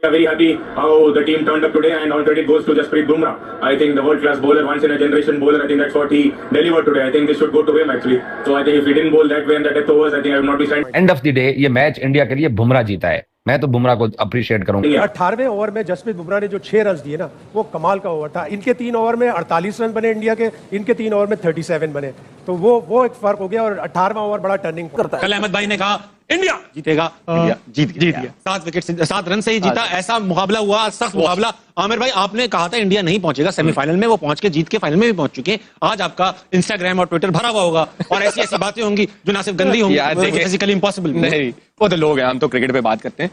Very happy how the team turned up today, and all credit goes to Jasprit Bumrah. I think the world-class bowler, once in a generation bowler. I think that's what he delivered today. I think this should go to him actually. So I think if he didn't bowl that way and the death overs, I think I would not be signed. End of the day ये match India के लिए बुमराह जीता है। मैं तो बुमराह को appreciate करूंगा। 18वें over में जसप्रीत बुमराह ने जो 6 रन दिए ना, वो कमाल का ओवर था। इनके 3 ओवर में 48 रन बने इंडिया के, इनके 3 ओवर में 37 बने, तो वो एक फर्क हो गया। और 18वां ओवर बड़ा टर्निंग करता है। कल अहमद भाई ने कहा इंडिया जीतेगा, इंडिया जीत गया। 7 विकेट से 7 रन से ही जीता। ऐसा मुकाबला हुआ, सख्त मुकाबला। आमिर भाई, आपने कहा था इंडिया नहीं पहुंचेगा सेमीफाइनल में, वो पहुंच के जीत के फाइनल में भी पहुंच चुके हैं। आज आपका इंस्टाग्राम और ट्विटर भरा हुआ होगा और ऐसी ऐसी बातें होंगी जो ना सिर्फ गंदी होंगी, फिजिकली इम्पॉसिबल नहीं। वो तो लोग हैं, हम तो क्रिकेट पे बात करते हैं।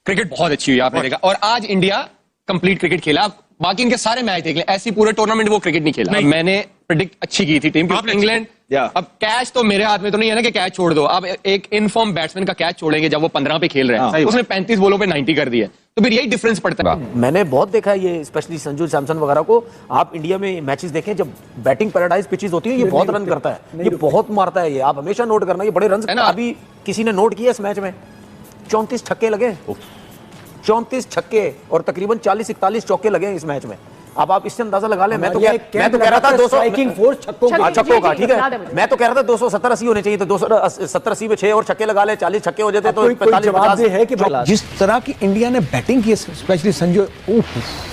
क्रिकेट बहुत अच्छी हुई आपने देखा, और आज इंडिया कंप्लीट क्रिकेट खेला। बाकी इनके सारे मैच देख लें, ऐसी पूरे टूर्नामेंट वो क्रिकेट नहीं खेला। मैंने प्रेडिक्ट अच्छी की थी टीम की, इंग्लैंड। अब कैच तो मेरे हाथ में तो नहीं है ना कि कैच छोड़ दो। अब एक इनफॉर्म बैट्समैन का कैच छोड़ेंगे जब वो 15 पे खेल रहे हैं, उसने 35 बॉलों पे 90 कर दिया, तो फिर यही डिफरेंस पड़ता है। मैंने बहुत देखा है ये, स्पेशली संजू सैमसन वगैरह को। आप इंडिया में मैचेस देखें, जब बैटिंग पैराडाइज पिचेस होती है, ये बहुत रन करता है, ये बहुत मारता है। ये आप हमेशा नोट करना, ये बड़े रन। अभी किसी ने नोट किया इस मैच में 34 छक्के लगे, 34 छक्के और तकरीबन 40-41 चौके लगे इस मैच में। अब आप इससे अंदाजा लगा लें। मैं तो कह रहा था 200 स्ट्राइकिंग फोर्स छक्कों का, ठीक है। मैं तो कह रहा था 270-80 होने चाहिए, तो 270-80 में 6 और छक्के लगा ले, 40 छक्के हो जाते तो 45-50 है कि जिस तरह की इंडिया ने बैटिंग की, स्पेशली संजू,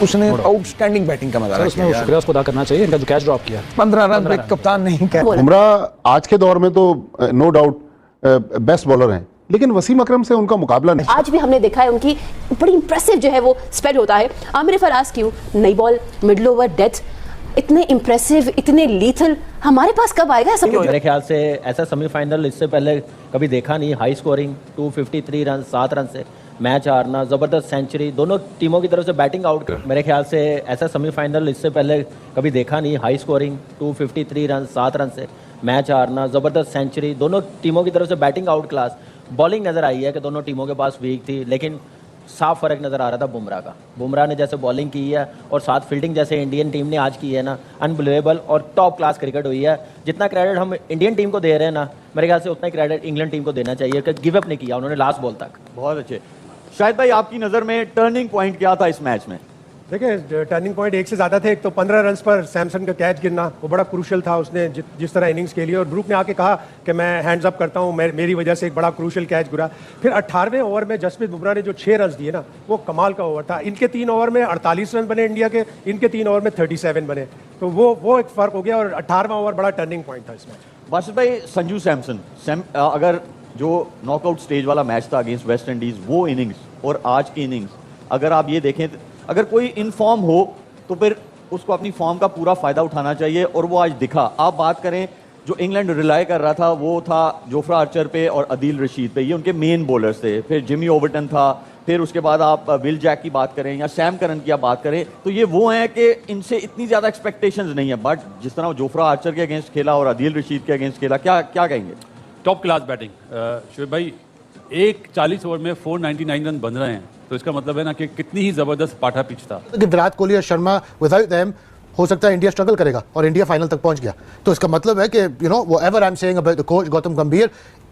उसने आउटस्टैंडिंग बैटिंग का मजा उसमें शुक्रिया उसको अदा करना चाहिए, इनका जो कैच ड्रॉप किया 15 रन पे कप्तान नहीं कह। बुमराह आज के दौर में तो नो डाउट बेस्ट बॉलर हैं, लेकिन वसीम अकरम से उनका मुकाबला नहीं। आज भी हमने देखा है उनकी बड़ी इंप्रेसिव जो है वो स्पेड होता है। आमिर फराज क्यों नई बॉल, मिडल ओवर, डेथ, इतने इंप्रेसिव, इतने लीथल हमारे पास कब आएगा सब? मेरे ख्याल से ऐसा सेमीफाइनल इससे पहले कभी देखा नहीं। हाई स्कोरिंग 253 रन, 7 रन से मैच हारना, जबरदस्त सेंचुरी, दोनों टीमों की तरफ से बैटिंग आउट। मेरे ख्याल से ऐसा सेमीफाइनल इससे पहले कभी देखा नहीं। हाई स्कोरिंग 253 रन, 7 रन से मैच हारना, जबरदस्त सेंचुरी, दोनों टीमों की तरफ से बैटिंग आउट क्लास। बॉलिंग नज़र आई है कि दोनों टीमों के पास वीक थी, लेकिन साफ फ़र्क नज़र आ रहा था बुमराह का। बुमराह ने जैसे बॉलिंग की है और साथ फील्डिंग जैसे इंडियन टीम ने आज की है ना, अनबिलीवेबल और टॉप क्लास क्रिकेट हुई है। जितना क्रेडिट हम इंडियन टीम को दे रहे हैं ना, मेरे ख्याल से उतना ही क्रेडिट इंग्लैंड टीम को देना चाहिए कि गिव अप नहीं किया उन्होंने लास्ट बॉल तक। बहुत अच्छे। शायद भाई, आपकी नज़र में टर्निंग पॉइंट क्या था इस मैच में? देखिए, टर्निंग पॉइंट एक से ज़्यादा थे। एक तो 15 रन पर सैमसन का कैच गिरना, वो बड़ा क्रूशल था। उसने जिस तरह इनिंग्स खेली, और ब्रूक ने आके कहा कि मैं हैंड्स अप करता हूँ, मेरी वजह से एक बड़ा क्रूशल कैच गिरा। फिर 18वें ओवर में जसप्रीत बुमराह ने जो 6 रन दिए ना, वो कमाल का ओवर था। इनके 3 ओवर में 48 रन बने इंडिया के, इनके 3 ओवर में 37 बने, तो वो एक फ़र्क हो गया। और 18वां ओवर बड़ा टर्निंग पॉइंट था इस मैच। बासित भाई, संजू सैमसन अगर जो नॉकआउट स्टेज वाला मैच था अगेंस्ट वेस्ट इंडीज़, वो इनिंग्स और आज की इनिंग्स अगर आप ये देखें, अगर कोई इन फॉर्म हो तो फिर उसको अपनी फॉर्म का पूरा फायदा उठाना चाहिए, और वो आज दिखा। आप बात करें, जो इंग्लैंड रिलाई कर रहा था वो था जोफ्रा आर्चर पे और अदील रशीद पे, ये उनके मेन बॉलर्स थे। फिर जिमी ओवर्टन था, फिर उसके बाद आप विल जैक की बात करें या सैम करन की आप बात करें, तो ये वो हैं कि इनसे इतनी ज़्यादा एक्सपेक्टेशंस नहीं है। बट जिस तरह जोफ्रा आर्चर के अगेंस्ट खेला और अदील रशीद के अगेंस्ट खेला, क्या कहेंगे? Top class batting. शोएब भाई, एक 40 ओवर में 499 रन बन रहे हैं, तो इसका मतलब है ना कि कितनी ही जबरदस्त पाठा पिच था। विराट कोहली और शर्मा, विदाउट देम हो सकता है इंडिया स्ट्रगल करेगा, और इंडिया फाइनल तक पहुंच गया। तो इसका मतलब है कि वो ever I am saying about the coach Gautam गंभीर,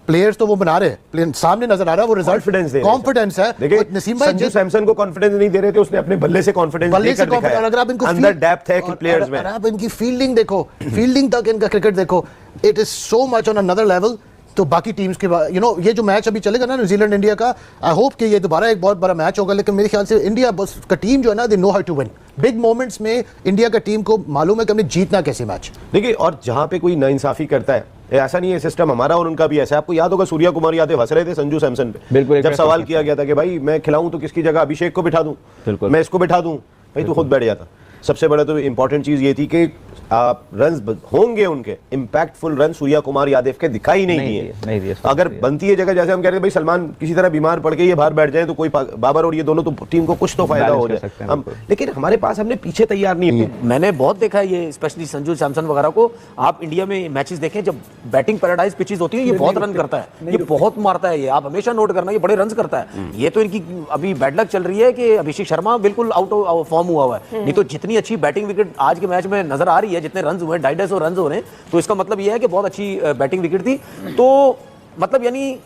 प्लेयर्स तो वो बना रहे हैं, सामने नजर आ रहा है वो रिजल्ट, कॉन्फिडेंस है। देखिए, नसीम भाई संजू सैमसन को कॉन्फिडेंस नहीं दे रहे थे, उसने अपने बल्ले से कॉन्फिडेंस देकर दिखाया। और अगर आप इनको अंदर डेप्थ है कि प्लेयर्स में, आप इनकी फील्डिंग देखो, फील्डिंग तक इनका क्रिकेट देखो, it is so much on another level. तो बाकी टीम्स के ये जो मैच अभी चलेगा ना न्यूजीलैंड इंडिया का, आई होप कि ये दोबारा एक बहुत बड़ा मैच होगा। लेकिन मेरे ख्याल से इंडिया बस का टीम जो है ना, they know how to win big moments में। इंडिया का टीम को मालूम है कि हमने जीतना कैसे मैच। देखिए, और जहां पे कोई नाइंसाफी करता है, ऐसा नहीं है, सिस्टम हमारा और उनका भी ऐसा है। आपको याद होगा सूर्या कुमार यादव हंस रहे थे संजू सैमसन पे, बिल्कुल, जब सवाल किया गया था कि भाई मैं खिलाऊं तो किसकी जगह अभिषेक को बिठा दूं, मैं इसको बिठा दूं, भाई तू खुद बैठ जाता। सबसे बड़ा तो इंपॉर्टेंट चीज ये थी कि रन होंगे उनके इंपैक्टफुल रन सूर्या कुमार यादव के दिखाई नहीं दिए। अगर बनती है जगह, जैसे हम कह रहे थे भाई सलमान किसी तरह बीमार पड़ के ये बाहर बैठ जाए तो कोई बाबर और ये दोनों तो टीम को कुछ तो फायदा हो जाए हम, लेकिन हमारे पास हमने पीछे तैयार नहीं है। मैंने बहुत देखा है ये, स्पेशली संजू सैमसन वगैरह को। आप इंडिया में मैचेस देखें, जब बैटिंग पैराडाइज पिचेस होती है, ये बहुत रन करता है, ये बहुत मारता है। ये आप हमेशा नोट करना, ये बड़े रन करता है। ये तो इनकी अभी बैड लक चल रही है कि अभिषेक शर्मा बिल्कुल आउट ऑफ फॉर्म हुआ है। नहीं तो जितनी अच्छी बैटिंग विकेट आज के मैच में नजर आ रही है, जितने रन हुए 250 रन हो रहे हैं, तो इसका मतलब यह है कि बहुत अच्छी बैटिंग विकेट थी। तो मतलब यानी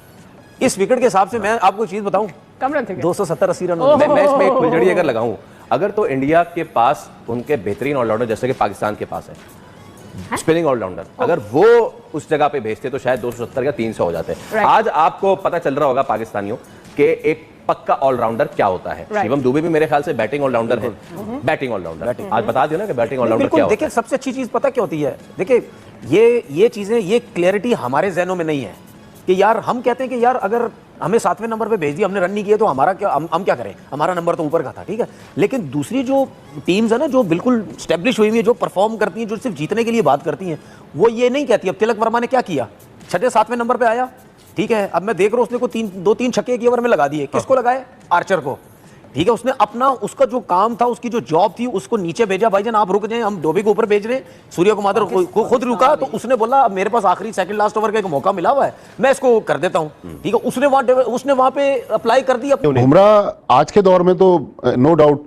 इस विकेट के हिसाब से मैं आपको एक चीज बताऊं, कम रन थे 270-80 रन मैं मैच में एक फुलझड़ी अगर लगाऊं, अगर तो इंडिया के पास उनके बेहतरीन ऑलराउंडर जैसे कि पाकिस्तान के पास है स्पिनिंग ऑलराउंडर, अगर वो उस जगह पे भेजते तो शायद 270 या 300 हो जाते। आज आपको पता चल रहा होगा पाकिस्तानियों के एक पक्का ऑलराउंडर क्या होता है। शिवम दुबे भी मेरे ख्याल से बैटिंग ऑलराउंडर है, बैटिंग ऑलराउंडर। आज बता दियो ना कि बैटिंग ऑलराउंडर क्या होता है। देखिए सबसे अच्छी चीज पता क्या होती है, देखिए ये चीजें, ये क्लैरिटी हमारे जहनों में नहीं है कि यार हम कहते हैं कि यार अगर हमें 7वें नंबर पे भेज दिया, हमने रन नहीं किए तो हमारा क्या, हम क्या करें, हमारा नंबर तो ऊपर का था, ठीक है। लेकिन दूसरी जो टीम्स है ना, जो बिल्कुल स्टैब्लिश हुई हुई है, जो परफॉर्म करती हैं, जो सिर्फ जीतने के लिए बात करती हैं, वो ये नहीं कहती। अब तिलक वर्मा ने क्या किया, 6-7वें नंबर पे आया, ठीक है। अब मैं देख रहा हूँ उसने को 2-3 छक्के एक ओवर में लगा दिए। किसको लगाए? आर्चर को, ठीक है। उसने अपना, उसका जो काम था, उसकी जो जॉब थी, उसको नीचे भेजा, भाईजान आप रुक जाएं, हम डोबी को ऊपर भेज रहे हैं। सूर्य कुमार को खुद रुका, तो उसने बोला अब मेरे पास आखिरी सेकंड लास्ट ओवर का एक मौका मिला हुआ है, मैं इसको कर देता हूं, ठीक है। उसने वहां पे अप्लाई कर दिया। बुमराह आज के दौर में तो नो डाउट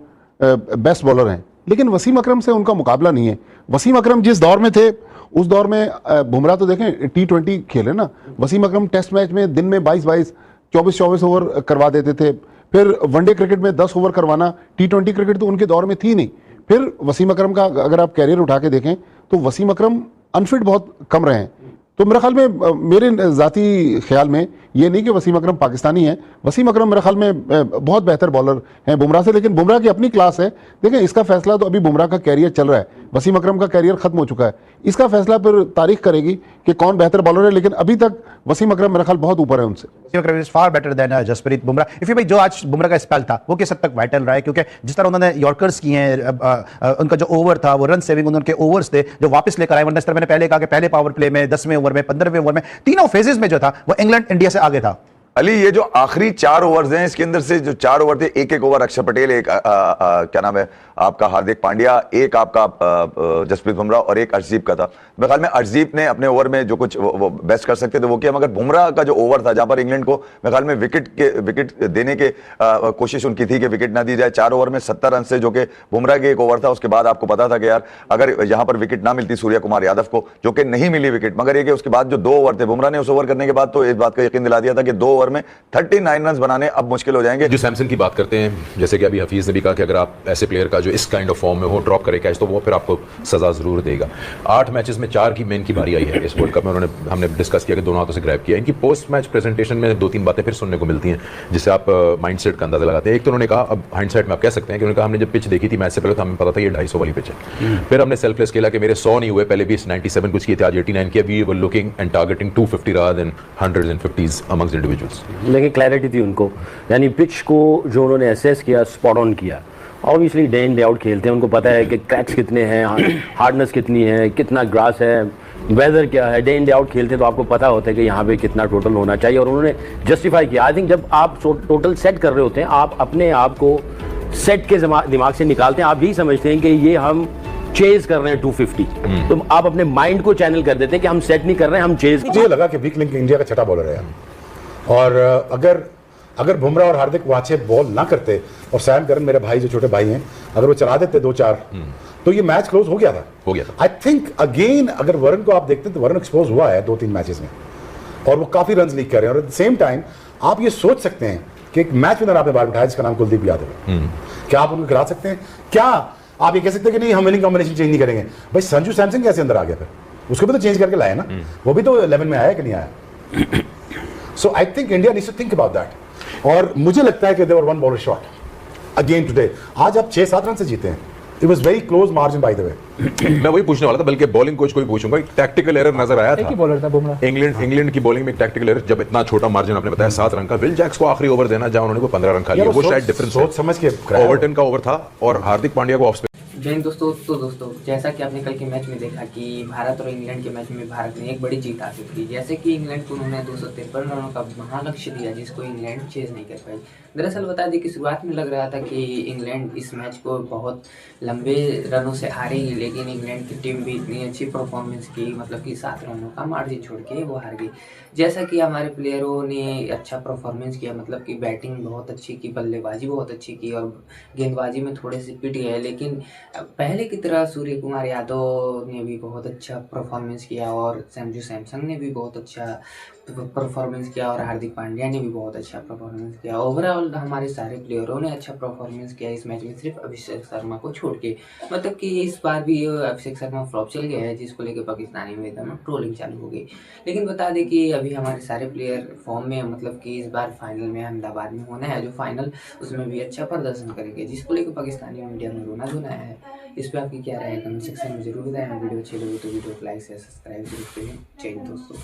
बेस्ट बॉलर हैं, लेकिन वसीम अकरम से उनका मुकाबला नहीं है। वसीम अकरम जिस दौर में थे उस दौर में बुमराह तो देखें T20 खेले ना, वसीम अकरम टेस्ट मैच में दिन में 22-22 24-24 ओवर करवा देते थे। फिर वनडे क्रिकेट में 10 ओवर करवाना, T20 क्रिकेट तो उनके दौर में थी नहीं। फिर वसीम अकरम का अगर आप कैरियर उठा के देखें तो वसीम अकरम अनफिट बहुत कम रहे हैं। तो मेरे ख्याल में, मेरे ज़ाती ख्याल में ये नहीं कि वसीम अकरम पाकिस्तानी है, वसीम अकरम मेरे ख्याल में बहुत बेहतर बॉलर हैं बुमराह से, लेकिन बुमराह की अपनी क्लास है। देखें इसका फैसला तो अभी बुमराह का कैरियर चल रहा है, वसीम अकरम का कैरियर खत्म हो चुका है, इसका फैसला फिर तारीख करेगी कि कौन बेहतर बॉलर है, लेकिन अभी तक वसीम अकरम मेरा ख्याल बहुत ऊपर है उनसे। Wasim Akram is far better than Jasprit Bumrah. If भाई जो आज बुमराह का स्पेल था वो किस हद तक वाइटल रहा है, क्योंकि जिस तरह उन्होंने यॉर्कर्स किए हैं, उनका जो ओवर था वो रन सेविंग उनके ओवर्स थे जो वापस लेकर आए। वरना इस तरह मैंने पहले कहा कि पहले पावर प्ले में 10वें ओवर में 15वें ओवर में तीनों फेजेस में जो था वो इंग्लैंड इंडिया से आगे था। अली ये जो आखिरी 4 ओवर्स हैं, इसके अंदर से जो 4 ओवर थे, एक ओवर अक्षर पटेल, एक क्या नाम है आपका हार्दिक पांड्या, एक आपका जसप्रीत बुमराह और एक अर्शदीप का था। मेरे ख्याल में अर्शदीप ने अपने ओवर में जो कुछ वो बेस्ट कर सकते थे वो किया, मगर बुमराह का जो ओवर था जहां पर इंग्लैंड को मेरे ख्याल में विकेट देने के कोशिश उनकी थी कि विकेट ना दी जाए। 4 ओवर में 70 रन से, जो कि बुमराह के एक ओवर था, उसके बाद आपको पता था कि यार अगर यहां पर विकेट ना मिलती सूर्य कुमार यादव को, जो कि नहीं मिली विकेट, मगर ये कि उसके बाद जो 2 ओवर थे बुमराह ने उस ओवर करने के बाद तो इस बात का यकीन दिला दिया था कि 2 ओवर में 39 रन बनाने अब मुश्किल हो जाएंगे। जो सैमसन की बात करते हैं, जैसे कि अभी हफीज ने भी कहा कि अगर आप ऐसे प्लेयर का जो इस काइंड ऑफ फॉर्म में हो ड्रॉप करे कैच, तो वो फिर आपको सजा जरूर देगा। 8 मैचेस में 4 की मेन की बारी आई है इस वर्ल्ड कप में। हमने डिस्कस किया कि दोनों हाथों से ग्रैब किया। इनकी पोस्ट मैच प्रेजेंटेशन में 2-3 बातें फिर सुनने को मिलती हैं जिससे आप माइंडसेट का अंदाजा लगाते हैं। एक तो उन्होंने कहा, अब हाइंडसाइट में आप कह सकते हैं कि उन्होंने कहा हमने जब पिच देखी थी मैच से पहले तो हमें पता था ये 250 वाली पिच है। फिर हमने सेल्फलेस खेला कि मेरे 100 नहीं हुए, पहले भी 97 कुछ किए थे, आज 89 किया। We were looking and targeting 250 rather than 100s and 50s amongst individuals. लेकिन क्लैरिटी थी उनको, यानी पिच को जो उन्होंने एसेस किया, स्पॉट ऑन किया। Obviously day in day out खेलते हैं, उनको पता है कि क्रैक्स कितने हैं, हार्डनेस कितनी है, कितना ग्रास है, वेदर क्या है। डे इन डे आउट खेलते हैं तो आपको पता होता है कि यहाँ पे कितना टोटल होना चाहिए, और उन्होंने जस्टिफाई किया। आई थिंक जब आप टोटल सेट कर रहे होते हैं, आप अपने आप को सेट के दिमाग से निकालते हैं, आप यही समझते हैं कि ये हम चेज कर रहे हैं 250, तो आप अपने माइंड को चैनल कर देते हैं कि हम सेट नहीं कर रहे हैं, हम चेज। मुझे लगा कि वीक लिंक इंडिया का छठा बॉलर है, और अगर बुमराह और हार्दिक वो अच्छे बॉल ना करते और सैम करन मेरे भाई जो छोटे भाई हैं, अगर वो चला देते 2-4 तो ये मैच क्लोज हो गया था। आई थिंक अगेन अगर वरुण को आप देखते तो वरुण एक्सपोज हुआ है 2-3 मैचेस में, और वो काफी रन लीक कर रहे हैं। और एट द सेम टाइम आप ये सोच सकते हैं कि एक मैच विनर आपने बाहर उठाया जिसका नाम कुलदीप यादव है, क्या आप उनको गिरा सकते हैं? क्या आप ये कह सकते हैं कि नहीं हम विनिंग कॉम्बिनेशन चेंज नहीं करेंगे? भाई संजू सैमसन कैसे अंदर आ गया? फिर उसको भी तो चेंज करके लाया ना, वो भी तो 11 में आया कि नहीं आया? So I think India needs to think about that. और मुझे लगता है कि they were 1 bowler short again today. आज आप 6-7 रन से जीते हैं। It was very close margin by the way. मैं वही पूछने वाला था, बल्कि बॉलिंग कोच को भी पूछूंगा। एक टैक्टिकल एरर नजर आया था, एक ही बॉलर था बुमराह। इंग्लैंड की बॉलिंग में एक टैक्टिकल एरर, जब इतना छोटा मार्जिन आपने बताया 7 रन का, विल जैक्स को आखिरी ओवर देना जहां उन्होंने 15 रन खा लिए, वो शायद डिफरेंस सोच समझ के ओवरटन का ओवर था और हार्दिक पांड्या को ऑफ। जय हिंद दोस्तों जैसा कि आपने कल के मैच में देखा कि भारत और इंग्लैंड के मैच में भारत ने एक बड़ी जीत हासिल की। जैसे कि इंग्लैंड को उन्होंने 253 रनों का महालक्ष्य दिया जिसको इंग्लैंड चेज नहीं कर पाई। दरअसल बता दें कि शुरुआत में लग रहा था कि इंग्लैंड इस मैच को बहुत लंबे रनों से हारेगी, लेकिन इंग्लैंड की टीम भी इतनी अच्छी परफॉर्मेंस की, मतलब कि 7 रनों का मार्जिन छोड़ के वो हार गई। जैसा कि हमारे प्लेयरों ने अच्छा परफॉर्मेंस किया, मतलब कि बैटिंग बहुत अच्छी की, बल्लेबाजी बहुत अच्छी की और गेंदबाजी में थोड़े से पिट गए, लेकिन पहले की तरह सूर्य कुमार यादव ने भी बहुत अच्छा परफॉर्मेंस किया और संजू सैमसन ने भी बहुत अच्छा परफॉर्मेंस किया और हार्दिक पांड्या ने भी बहुत अच्छा परफॉर्मेंस किया। ओवरऑल हमारे सारे प्लेयरों ने अच्छा परफॉर्मेंस किया इस मैच में, सिर्फ अभिषेक शर्मा को छोड़ के। मतलब कि इस बार भी अभिषेक शर्मा फ्लॉप चल गया है, जिसको लेकर पाकिस्तानी में एकदम ट्रोलिंग चालू हो गई। लेकिन बता दें कि अभी हमारे सारे प्लेयर फॉर्म में, मतलब कि इस बार फाइनल में अहमदाबाद में होना है जो फाइनल, उसमें भी अच्छा प्रदर्शन करेंगे, जिसको लेकर पाकिस्तानी मीडिया में रोना धोना है। इस पर आपकी क्या राय है कमेंट सेक्शन में जरूर बताएं। वीडियो अच्छी लगी तो वीडियो को लाइक से सब्सक्राइब जरूर करें। जय हिंद दोस्तों।